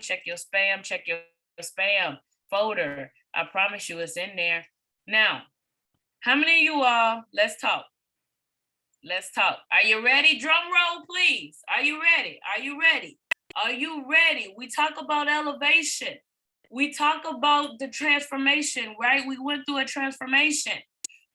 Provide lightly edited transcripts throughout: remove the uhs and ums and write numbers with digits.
check your spam folder. I promise you it's in there. Now, how many of you all, let's talk. Let's talk. Are you ready? Drum roll, please. Are you ready? Are you ready? Are you ready? We talk about elevation. We talk about the transformation, right? We went through a transformation.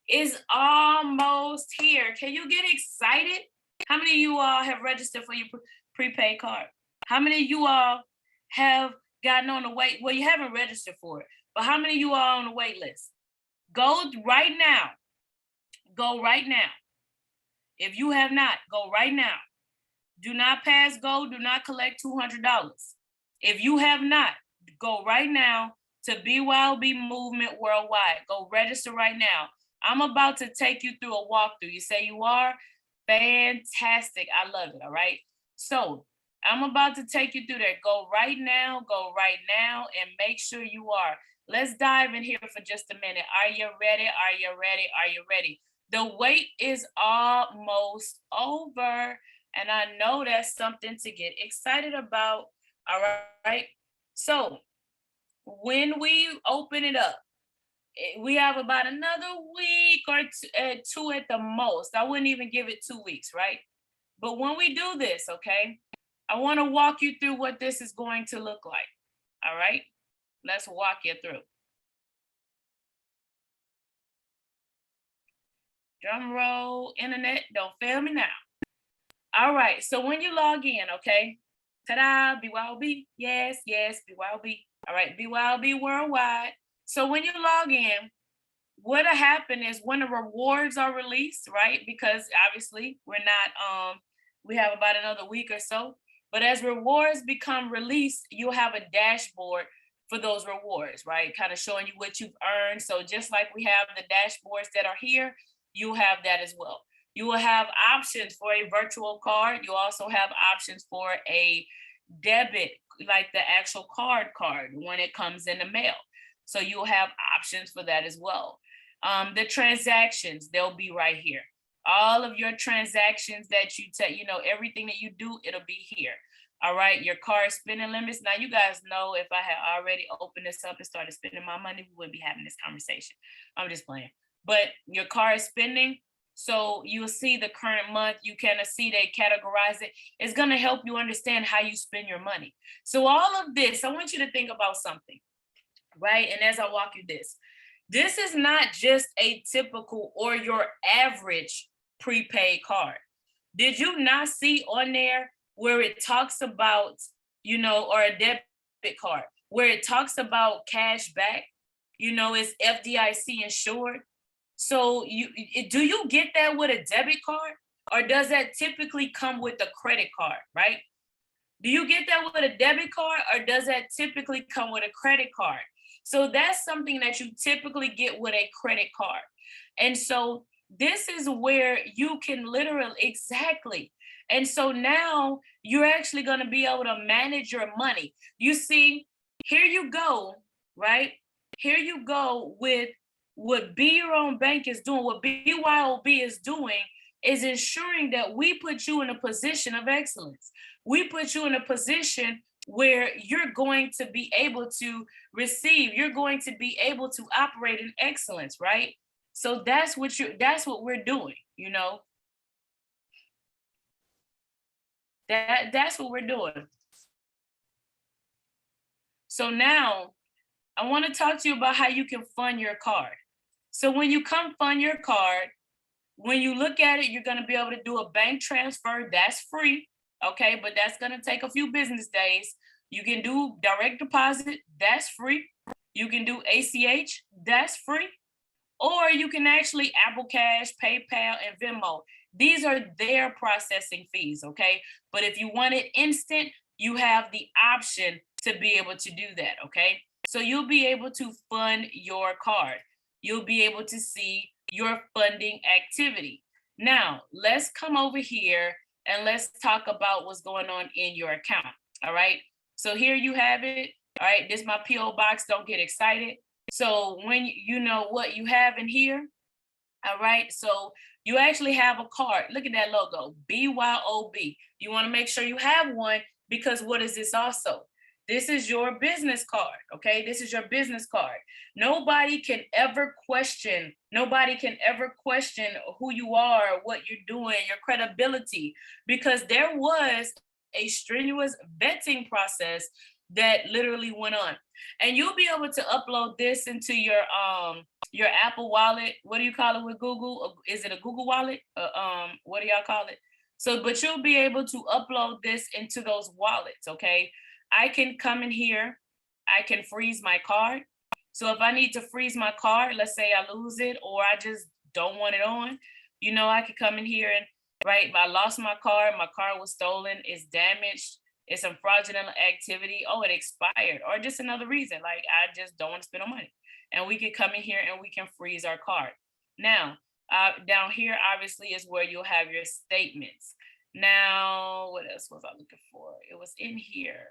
It's almost here. Can you get excited? How many of you all have registered for your prepaid card? How many of you all have gotten on the wait? Well, you haven't registered for it, but how many of you are on the wait list? Go right now. Go right now. If you have not, go right now. Do not pass go. Do not collect $200. If you have not, go right now to BYOB Movement Worldwide. Go register right now. I'm about to take you through a walkthrough. You say you are? Fantastic. I love it. All right. So I'm about to take you through that. Go right now and make sure you are. Let's dive in here for just a minute. Are you ready? Are you ready? Are you ready? The wait is almost over. And I know that's something to get excited about. All right. So when we open it up, we have about another week or two at the most. I wouldn't even give it 2 weeks, right? But when we do this, okay, I want to walk you through what this is going to look like. All right, let's walk you through. Drum roll, internet, don't fail me now. All right, so when you log in, okay, ta-da, BYOB, yes, BYOB. All right, BYOB Worldwide. So when you log in, what'll happen is when the rewards are released, right? Because obviously we're not, we have about another week or so, but as rewards become released, you'll have a dashboard for those rewards, right? Kind of showing you what you've earned. So just like we have the dashboards that are here, you have that as well. You will have options for a virtual card. You also have options for a debit, like the actual card when it comes in the mail. So you'll have options for that as well. The transactions, they'll be right here. All of your transactions that you take, everything that you do, it'll be here. All right, your card spending limits. Now, you guys know if I had already opened this up and started spending my money, we wouldn't be having this conversation. I'm just playing. But your card spending, so you'll see the current month, you kind of see they categorize it. It's going to help you understand how you spend your money. So all of this, I want you to think about something, right? And as I walk you this is not just a typical or your average prepaid card. Did you not see on there where it talks about, or a debit card, where it talks about cash back, it's FDIC insured. So do you get that with a debit card, or does that typically come with a credit card, right? Do you get that with a debit card, or does that typically come with a credit card? So that's something that you typically get with a credit card. And so this is where you can literally, exactly. And so now you're actually going to be able to manage your money. You see, here you go, right? Here you go with what Be Your Own Bank is doing, what BYOB is doing is ensuring that we put you in a position of excellence. We put you in a position where you're going to be able to receive, you're going to be able to operate in excellence, right? So that's what we're doing, That's what we're doing. So now I want to talk to you about how you can fund your card. So when you come fund your card, when you look at it, you're going to be able to do a bank transfer. That's free. Okay, but that's going to take a few business days. You can do direct deposit. That's free. You can do ACH. That's free. Or you can actually Apple Cash, PayPal, and Venmo. These are their processing fees, okay? But if you want it instant, you have the option to be able to do that, okay? So you'll be able to fund your card. You'll be able to see your funding activity. Now, let's come over here and let's talk about what's going on in your account, all right? So here you have it, all right? This is my P.O. box, don't get excited. So when you know what you have in here, all right? So you actually have a card. Look at that logo, BYOB. You wanna make sure you have one because what is this also? This is your business card, okay? This is your business card. Nobody can ever question who you are, what you're doing, your credibility, because there was a strenuous vetting process that literally went on. And you'll be able to upload this into your Apple Wallet. What do you call it with Google? Is it a Google Wallet? What do y'all call it? So, but you'll be able to upload this into those wallets, okay? I can come in here, I can freeze my card. So if I need to freeze my card, let's say I lose it or I just don't want it on, you know, I could come in here and, right, I lost my car was stolen, it's damaged, it's some fraudulent activity, oh, it expired, or just another reason, like I just don't want to spend no money. And we can come in here and we can freeze our card. Now, down here, obviously, is where you'll have your statements. Now, what else was I looking for? It was in here.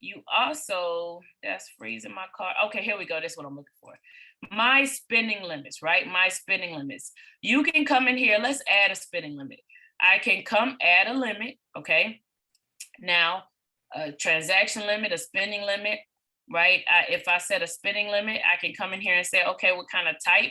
You also, that's freezing my card. Okay, here we go. That's what I'm looking for. My spending limits, right? My spending limits. You can come in here. Let's add a spending limit. I can come add a limit, okay? Now, a transaction limit, a spending limit, right? If I set a spending limit, I can come in here and say, okay, what kind of type?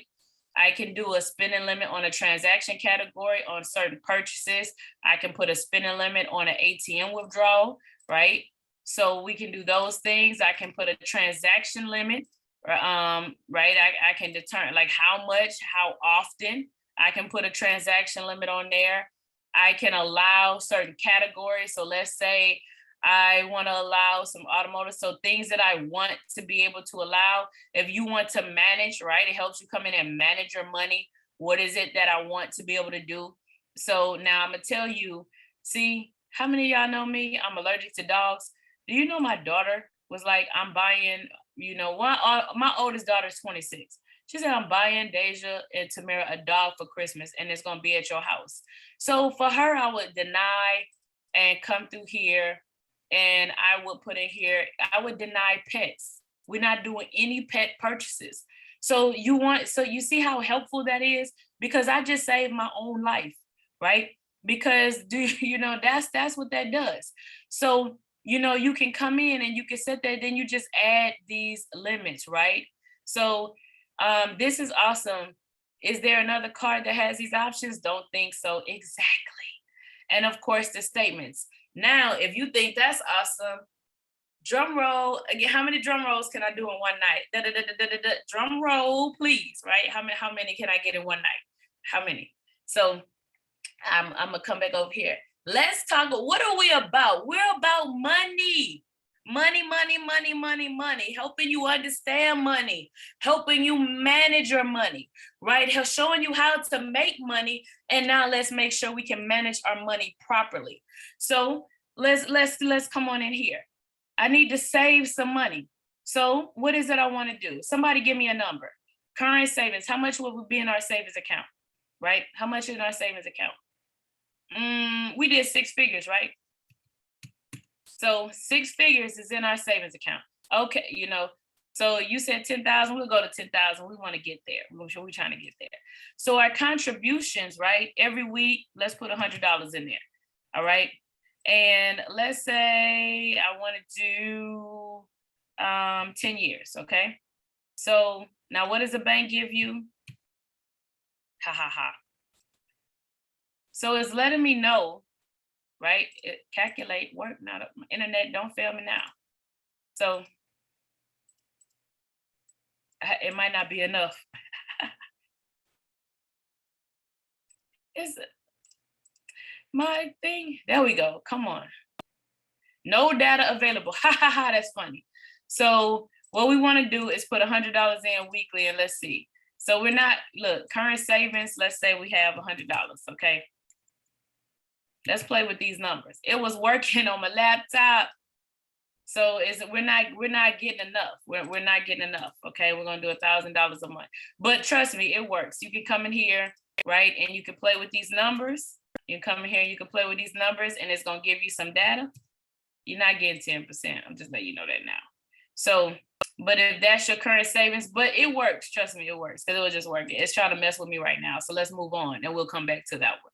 I can do a spending limit on a transaction category on certain purchases. I can put a spending limit on an ATM withdrawal, right? So we can do those things. I can put a transaction limit, right? I can determine like how much, how often. I can put a transaction limit on there. I can allow certain categories. So let's say I want to allow some automotive. So things that I want to be able to allow. If you want to manage, right? It helps you come in and manage your money. What is it that I want to be able to do? So now I'm going to tell you, see, how many of y'all know me? I'm allergic to dogs. Do you know my daughter was like, I'm buying, you know, my oldest daughter is 26. She said, I'm buying Deja and Tamara a dog for Christmas and it's going to be at your house. So for her, I would deny and come through here and I would put in here, I would deny pets. We're not doing any pet purchases. So you see how helpful that is? Because I just saved my own life, right? Because that's what that does. So, you know, you can come in and you can set that, then you just add these limits, right? So this is awesome. Is there another card that has these options? Don't think so. Exactly. And of course, the statements. Now, if you think that's awesome, drum roll. Again, how many drum rolls can I do in one night? Da, da, da, da, da, da, da. Drum roll, please, right? How many can I get in one night? How many? So I'm going to come back over here. Let's talk. What are we about? We're about money. Money, money, money, money, money. Helping you understand money. Helping you manage your money, right? Showing you how to make money. And now let's make sure we can manage our money properly. So let's come on in here. I need to save some money. So what is it I want to do? Somebody give me a number. Current savings. How much will be in our savings account, right? How much is in our savings account? We did 6 figures, right? So 6 figures is in our savings account. Okay, you know, so you said 10,000, we'll go to 10,000. We want to get there. We're trying to get there. So our contributions, right? Every week, let's put $100 in there. All right. And let's say I want to do 10 years. Okay. So now what does the bank give you? Ha ha ha. So it's letting me know, right? Calculate work, not internet, don't fail me now. So it might not be enough. Is it my thing? There we go. Come on. No data available. Ha ha ha. That's funny. So what we want to do is put $100 in weekly and let's see. So we're not, look, current savings. Let's say we have $100. Okay. Let's play with these numbers. It was working on my laptop. So we're not getting enough. We're not getting enough. Okay, we're gonna do $1,000 a month. But trust me, it works. You can come in here, right? And you can play with these numbers. You can come in here, you can play with these numbers, and it's gonna give you some data. You're not getting 10%. I'm just letting you know that now. So, but if that's your current savings, but it works, trust me, it works, because it was just working. It's trying to mess with me right now. So let's move on and we'll come back to that one.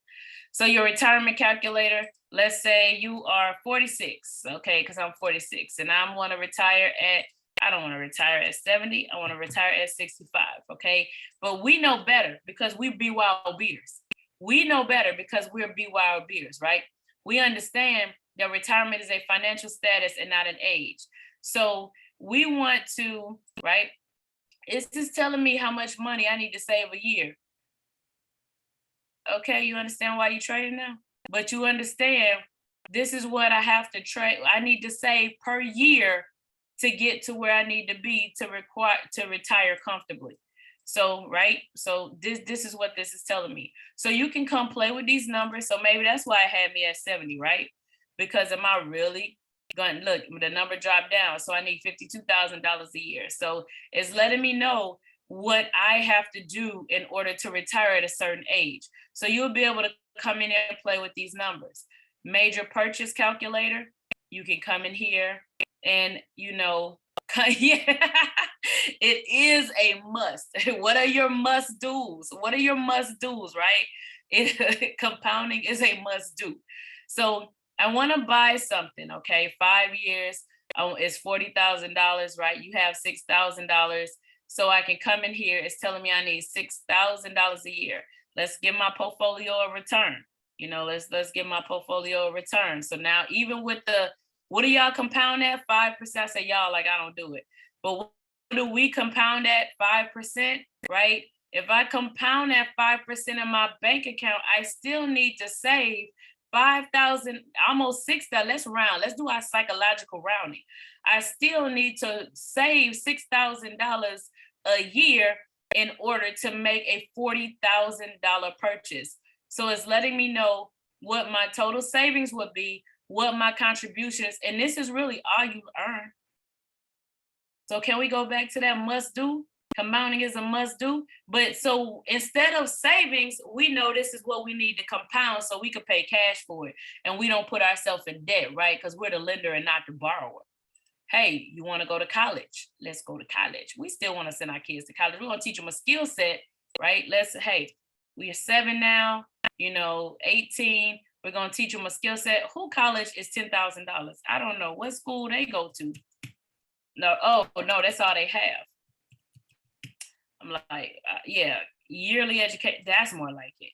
So your retirement calculator, let's say you are 46, okay, because I'm 46 and I want to retire at, I don't want to retire at 70, I want to retire at 65, okay? But we know better because we're BYOBers. We know better because we're BYOBers, right? We understand that retirement is a financial status and not an age. So we want to, right? It's just telling me how much money I need to save a year. Okay, you understand why you're trading now? But you understand this is what I have to trade. I need to save per year to get to where I need to be to retire comfortably. So, right? So this is what this is telling me. So you can come play with these numbers. So maybe that's why it had me at 70, right? Because am I really going, look, the number dropped down. So I need $52,000 a year. So it's letting me know what I have to do in order to retire at a certain age. So you'll be able to come in and play with these numbers. Major purchase calculator, you can come in here and, you know, yeah, it is a must. What are your must do's? What are your must do's, right? Compounding is a must do. So I want to buy something, okay? 5 years is $40,000, right? You have $6,000. So I can come in here, it's telling me I need $6,000 a year. Let's give my portfolio a return. You know, let's give my portfolio a return. So now even with the, what do y'all compound at? 5%? I say y'all like I don't do it. But what do we compound at? 5%, right? If I compound at 5% in my bank account, I still need to save 5,000, almost 6,000. Let's round. Let's do our psychological rounding. I still need to save $6,000 a year in order to make a $40,000 purchase. So it's letting me know what my total savings would be, what my contributions, and this is really all you earn. So can we go back to that must do? Compounding is a must do. But so instead of savings, we know this is what we need to compound so we can pay cash for it. And we don't put ourselves in debt, right? Because we're the lender and not the borrower. Hey, you want to go to college? Let's go to college. We still want to send our kids to college. We're going to teach them a skill set, right? Hey, we are 7 now, 18. We're going to teach them a skill set. Who college is $10,000? I don't know what school they go to. No, no, that's all they have. I'm like, yeah, yearly education, that's more like it.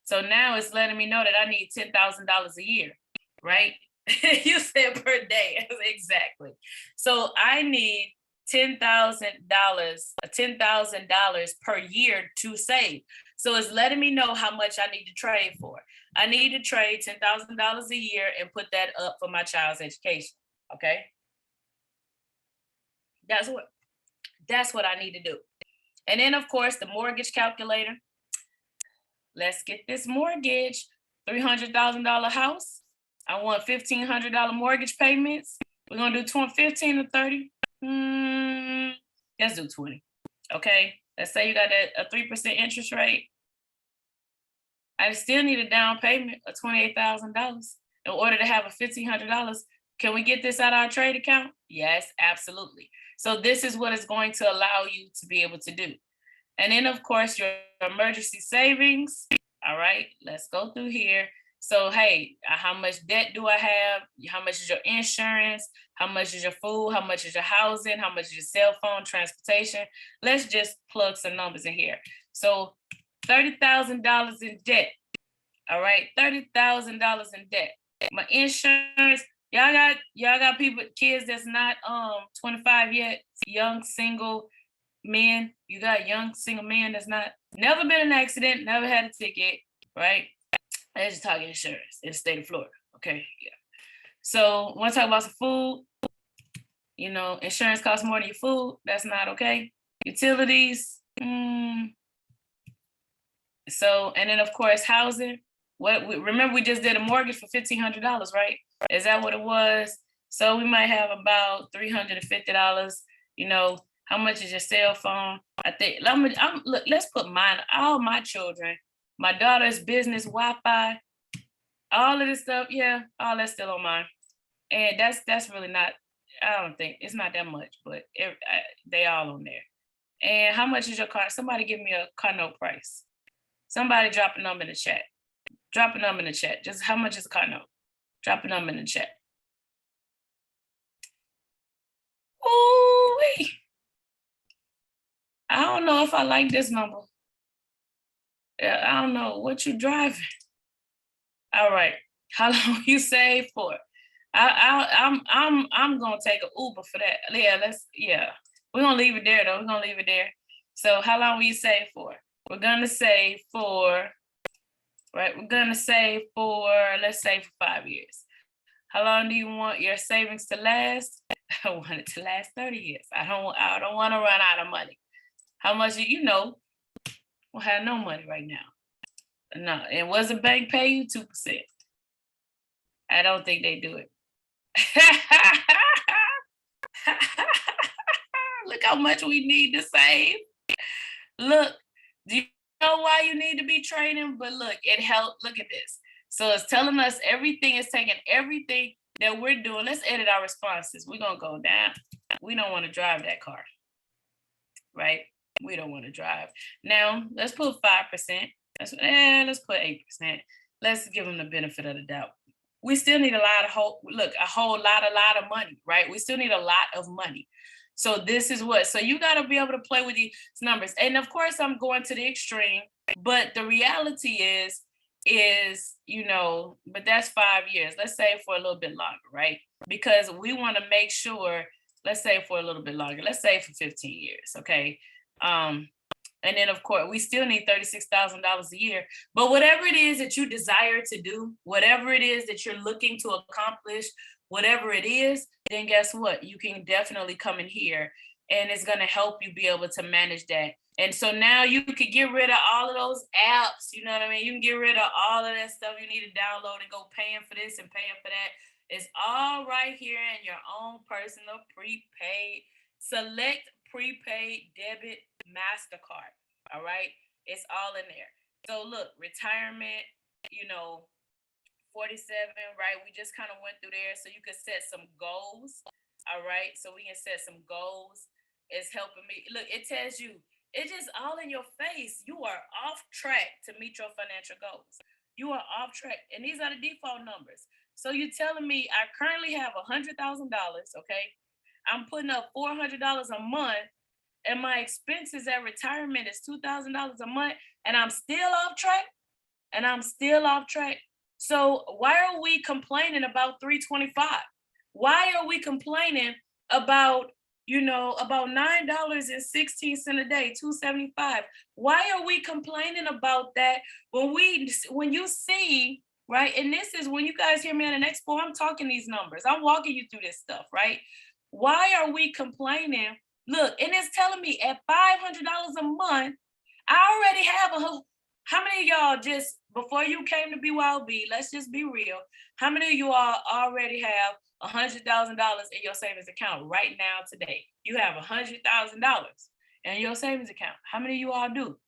So now it's letting me know that I need $10,000 a year, right? You said per day, exactly. So I need $10,000 per year to save. So it's letting me know how much I need to trade for. I need to trade $10,000 a year and put that up for my child's education, okay? That's what I need to do. And then of course the mortgage calculator. Let's get this mortgage, $300,000 house. I want $1,500 mortgage payments. We're gonna do 15 to 30. Let's do 20. Okay. Let's say you got a 3% interest rate. I still need a down payment of $28,000 in order to have a $1,500. Can we get this out of our trade account? Yes, absolutely. So this is what it's going to allow you to be able to do. And then of course your emergency savings. All right, let's go through here. So, hey, how much debt do I have? How much is your insurance? How much is your food? How much is your housing? How much is your cell phone, transportation? Let's just plug some numbers in here. So $30,000 in debt. All right, $30,000 in debt. My insurance, y'all got kids that's not 25 yet, young single men. You got young single men that's never been in an accident, never had a ticket, right? Let's just talk insurance in the state of Florida. Okay, yeah. So want to talk about some food. Insurance costs more than your food. That's not okay. Utilities. So, and then of course housing. Remember we just did a mortgage for $1,500, right? Is that what it was? So we might have about $350. How much is your cell phone? I think let's put all my children, my daughter's business Wi-Fi, all of this stuff. Yeah, all that's still on mine. And that's really not, I don't think it's not that much, but they all on there. And how much is your car? Somebody give me a car note price. Somebody drop a number in the chat. Drop a number in the chat. Just how much is a car note? Drop a number in the chat. Ooh-wee. I don't know if I like this number. I don't know what you driving. All right, how long you save for? I'm gonna take an Uber for that. Yeah, we're gonna leave it there though. We're gonna leave it there. So how long will you save for? We're gonna save for, right? We're gonna save for, let's say for 5 years. How long do you want your savings to last? I want it to last 30 years. I don't want to run out of money. How much you know? We'll have no money right now. No, and was a bank pay you 2%? I don't think they do it. Look how much we need to save. Look, do you know why you need to be trading? But look, it helped. Look at this. So it's telling us everything is taking everything that we're doing. Let's edit our responses. We're going to go down. We don't want to drive that car, right? We don't want to drive. Now, let's put 5%. Let's put 8%. Let's give them the benefit of the doubt. We still need a whole lot of money, right? We still need a lot of money. So this is what, so you got to be able to play with these numbers. And of course, I'm going to the extreme, but the reality is, you know, but that's 5 years. Let's say for a little bit longer, right? Because we want to make sure, let's say for a little bit longer, let's say for 15 years, okay? And then of course, we still need $36,000 a year, but whatever it is that you desire to do, whatever it is that you're looking to accomplish, whatever it is, then guess what? You can definitely come in here and it's going to help you be able to manage that. And so now you could get rid of all of those apps, you know what I mean? You can get rid of all of that stuff you need to download and go paying for this and paying for that. It's all right here in your own personal prepaid. Select prepaid debit MasterCard. All right. It's all in there. So look, retirement, you know, 47, right? We just kind of went through there. So you can set some goals. All right. So we can set some goals. It's helping me. Look, it tells you, it's just all in your face. You are off track to meet your financial goals. You are off track. And these are the default numbers. So you're telling me I currently have $100,000. Okay. I'm putting up $400 a month, and my expenses at retirement is $2,000 a month, and I'm still off track. So why are we complaining about $325? Why are we complaining about, you know, about $9.16 a day, $2.75? Why are we complaining about that when you see, right? And this is when you guys hear me on the expo, I'm talking these numbers. I'm walking you through this stuff, right? Why are we complaining? Look, and it's telling me at $500 a month, I already have how many of y'all just, before you came to BYOB, let's just be real, how many of you all already have $100,000 in your savings account right now today? You have $100,000 in your savings account. How many of you all do?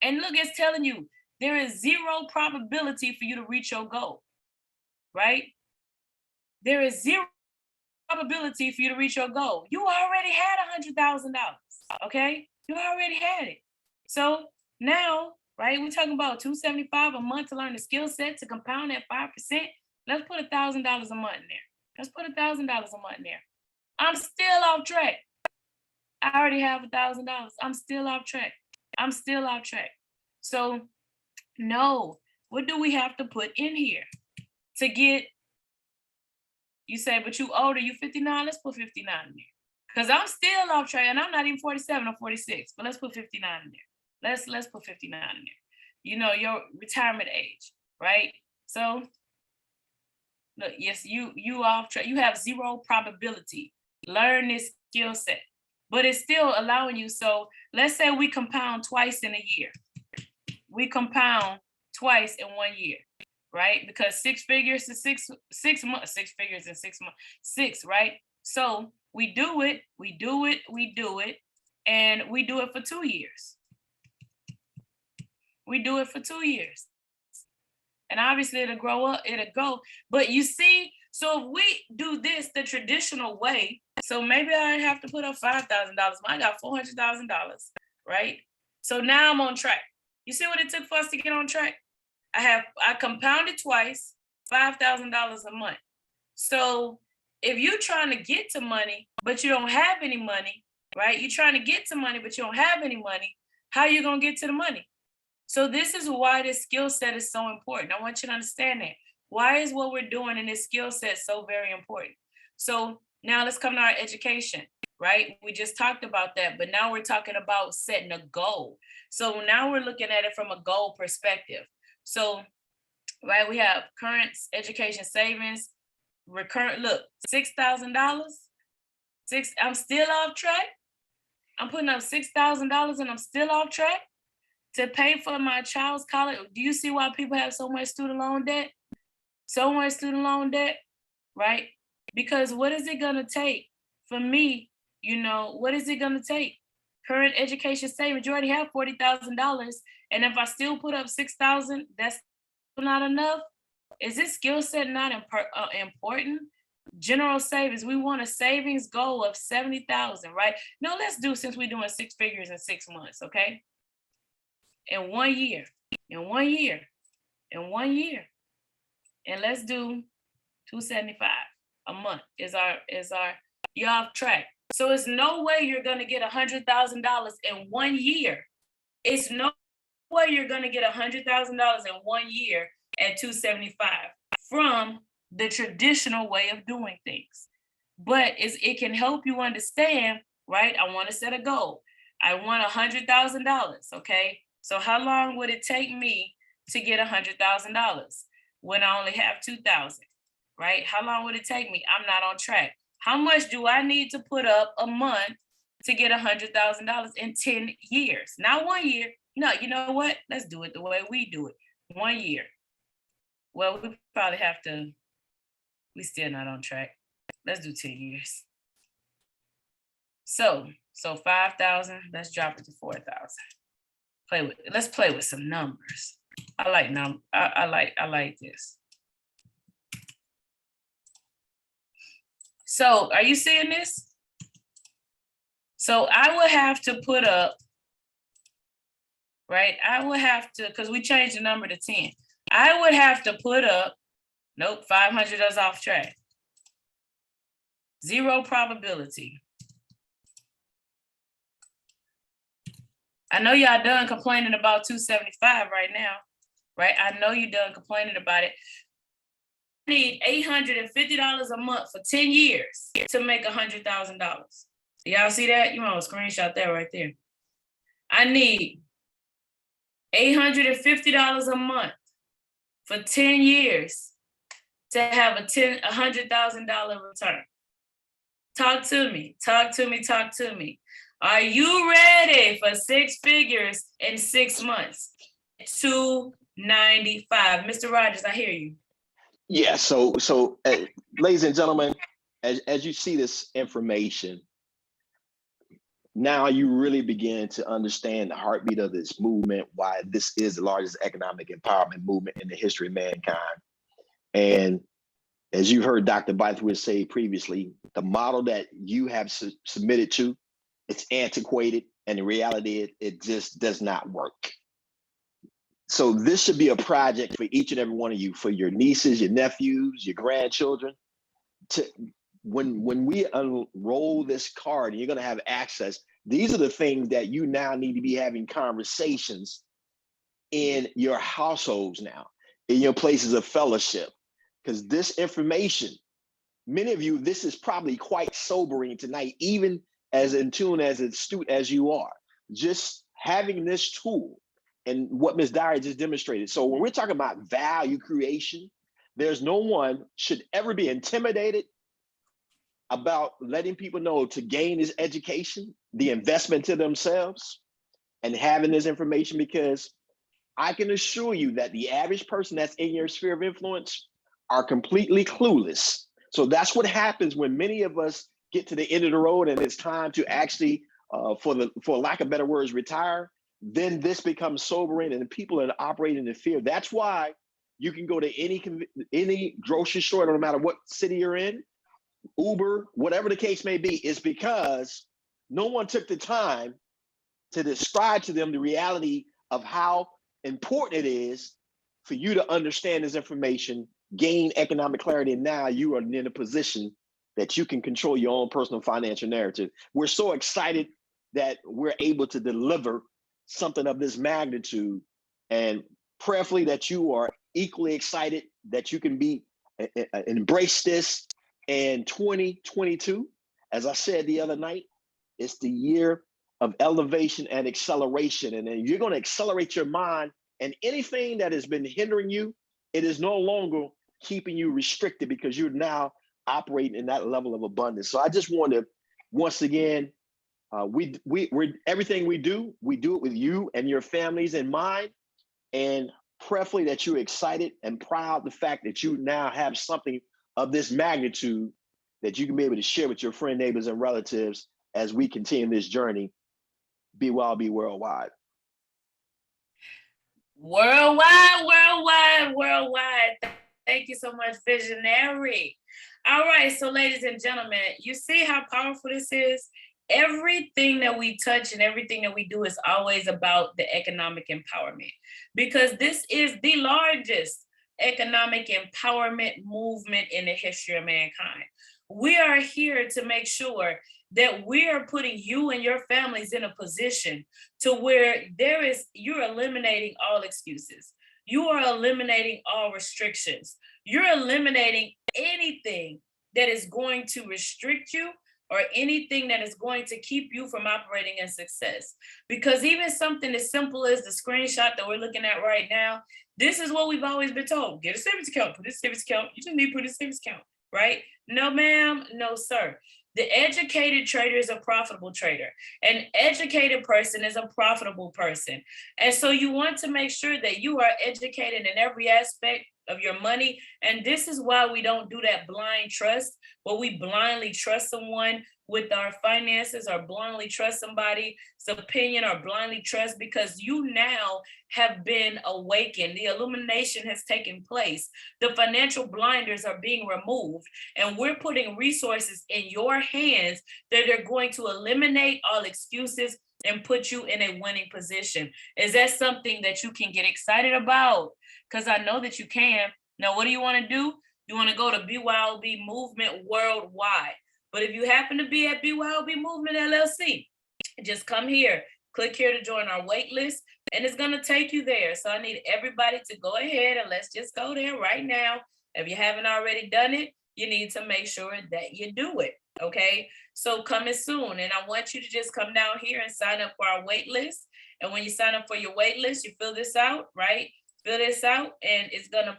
And look, it's telling you there is zero probability for you to reach your goal, right? There is zero probability for you to reach your goal. You already had $100,000, okay? You already had it. So now, right, we're talking about $275 a month to learn the skill set to compound at 5%. Let's put $1,000 a month in there. Let's put $1,000 a month in there. I'm still off track. I already have $1,000. I'm still off track. So no, what do we have to put in here to get? You say, but you older, you 59, let's put 59 in there. Because I'm still off track, and I'm not even 47 or 46, but let's put 59 in there. Let's put 59 in there. You know, your retirement age, right? So, look, yes, you off track. You have zero probability. Learn this skill set. But it's still allowing you. So let's say we compound twice in a year. We compound twice in 1 year. Right? Because 6 figures is 6 months, 6 figures in 6 months, 6, right? So we do it, and we do it for 2 years. We do it for 2 years. And obviously it'll grow up, it'll go. But you see, so if we do this the traditional way, so maybe I have to put up $5,000, I got $400,000, right? So now I'm on track. You see what it took for us to get on track? I compounded twice, $5,000 a month. So if you're trying to get to money, but you don't have any money, right? You're trying to get to money, but you don't have any money. How are you going to get to the money? So this is why this skill set is so important. I want you to understand that. Why is what we're doing in this skill set so very important? So now let's come to our education, right? We just talked about that, but now we're talking about setting a goal. So now we're looking at it from a goal perspective. So, right, we have current education savings, recurrent, look, $6,000. I'm still off track. I'm putting up $6,000 and I'm still off track to pay for my child's college. Do you see why people have so much student loan debt? So much student loan debt, right? Because what is it gonna take for me? What is it gonna take? Current education savings, you already have $40,000. And if I still put up 6,000, that's not enough. Is this skill set not important? General savings, we want a savings goal of 70,000, right? No, let's do, since we're doing 6 figures in 6 months, okay? In 1 year, in 1 year, in 1 year. And let's do 275 a month is our, you're off track. So it's no way you're gonna get $100,000 in 1 year. It's no way you're gonna get $100,000 in 1 year at 275 from the traditional way of doing things. But it can help you understand, right? I wanna set a goal. I want $100,000, okay? So how long would it take me to get $100,000 when I only have 2,000, right? How long would it take me? I'm not on track. How much do I need to put up a month to get $100,000 in 10 years? Not 1 year. No, you know what? Let's do it the way we do it. 1 year. Well, we probably have to, we still not on track. Let's do 10 years. So 5,000, let's drop it to 4,000. Let's play with some numbers. I like this. So are you seeing this? So I would have to put up, right? I would have to, because we changed the number to 10. I would have to put up, nope, 500 is off track. 0 probability. I know y'all done complaining about 275 right now, right? I know you done complaining about it. I need $850 a month for 10 years to make $100,000. Y'all see that? You want to screenshot that right there. I need $850 a month for 10 years to have a $100,000 return. Talk to me, talk to me, talk to me. Are you ready for 6 figures in 6 months? 295. Mr. Rogers, I hear you. Yeah, so ladies and gentlemen, as you see this information, now you really begin to understand the heartbeat of this movement, why this is the largest economic empowerment movement in the history of mankind. And as you heard Dr. Bythwood say previously, the model that you have submitted to, it's antiquated, and the reality it just does not work. So this should be a project for each and every one of you, for your nieces, your nephews, your grandchildren. When we unroll this card and you're going to have access, these are the things that you now need to be having conversations in your households now, in your places of fellowship, because this information, many of you, this is probably quite sobering tonight, even as in tune, as astute as you are, just having this tool and what Ms. Dyer just demonstrated. So when we're talking about value creation, there's no one should ever be intimidated about letting people know to gain this education, the investment to themselves, and having this information, because I can assure you that the average person that's in your sphere of influence are completely clueless. So that's what happens when many of us get to the end of the road and it's time to actually, for lack of better words, retire. Then this becomes sobering and people are operating in fear. That's why you can go to any grocery store, no matter what city you're in, Uber, whatever the case may be, is because no one took the time to describe to them the reality of how important it is for you to understand this information, gain economic clarity, and now you are in a position that you can control your own personal financial narrative. We're so excited that we're able to deliver something of this magnitude, and prayerfully that you are equally excited that you can be embrace this in 2022. As I said the other night, it's the year of elevation and acceleration, and then you're going to accelerate your mind, and anything that has been hindering you, it is no longer keeping you restricted because you're now operating in that level of abundance. So I just want to, once again, we're everything we do it with you and your families in mind, and preferably that you're excited and proud the fact that you now have something of this magnitude that you can be able to share with your friend, neighbors, and relatives as we continue this journey. BYOB worldwide. Worldwide. Thank you so much, visionary. All right, so ladies and gentlemen, you see how powerful this is? Everything that we touch and everything that we do is always about the economic empowerment, because this is the largest economic empowerment movement in the history of mankind. We are here to make sure that we are putting you and your families in a position to where you're eliminating all excuses. You are eliminating all restrictions. You're eliminating anything that is going to restrict you or anything that is going to keep you from operating in success. Because even something as simple as the screenshot that we're looking at right now, this is what we've always been told. Get a savings account, put a savings account. You just need to put a savings account, right? No, ma'am, no, sir. The educated trader is a profitable trader. An educated person is a profitable person. And so you want to make sure that you are educated in every aspect of your money. And this is why we don't do that blind trust, where we blindly trust someone with our finances or blindly trust somebody's opinion or blindly trust, because you now have been awakened. The illumination has taken place. The financial blinders are being removed, and we're putting resources in your hands that are going to eliminate all excuses and put you in a winning position. Is that something that you can get excited about? Because I know that you can. Now, what do you want to do? You want to go to BYOB Movement Worldwide. But if you happen to be at BYOB Movement LLC, just come here, click here to join our wait list, and it's going to take you there. So I need everybody to go ahead and let's just go there right now. If you haven't already done it, you need to make sure that you do it. Okay, so coming soon. And I want you to just come down here and sign up for our wait list. And when you sign up for your wait list, you fill this out, right? Fill this out, and it's going to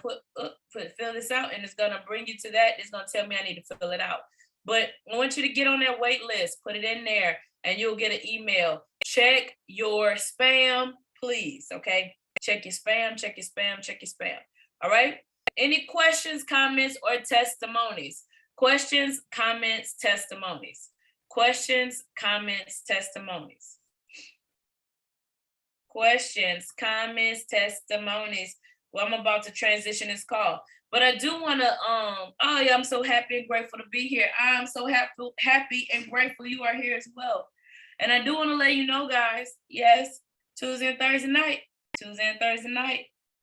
fill this out, and it's going to bring you to that. It's going to tell me I need to fill it out. But I want you to get on that wait list, put it in there, and you'll get an email. Check your spam, please, okay? Check your spam, check your spam, check your spam, all right? Any questions, comments, or testimonies? Questions, comments, testimonies. Questions, comments, testimonies. Questions, comments, testimonies. Well, I'm about to transition this call. But I do want to, I'm so happy and grateful to be here. I'm so happy and grateful you are here as well. And I do want to let you know, guys, yes, Tuesday and Thursday night,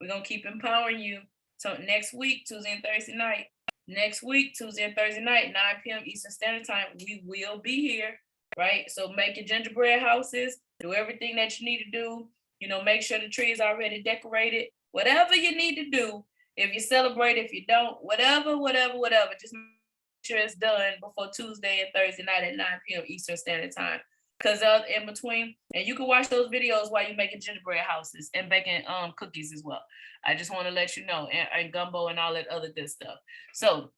we're going to keep empowering you. So next week, Tuesday and Thursday night, 9 p.m. Eastern Standard Time, we will be here, right? So make your gingerbread houses, do everything that you need to do. You know, make sure the tree is already decorated, whatever you need to do. If you celebrate, if you don't, whatever, just make sure it's done before Tuesday and Thursday night at 9 p.m. Eastern Standard Time. Because in between, and you can watch those videos while you're making gingerbread houses and baking cookies as well. I just want to let you know, and gumbo and all that other good stuff. So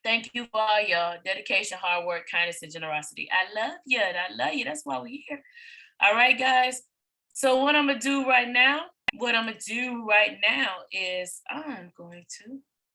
thank you for all your dedication, hard work, kindness, and generosity. I love you. That's why we're here. All right, guys. So what I'm going to do right now is I'm going to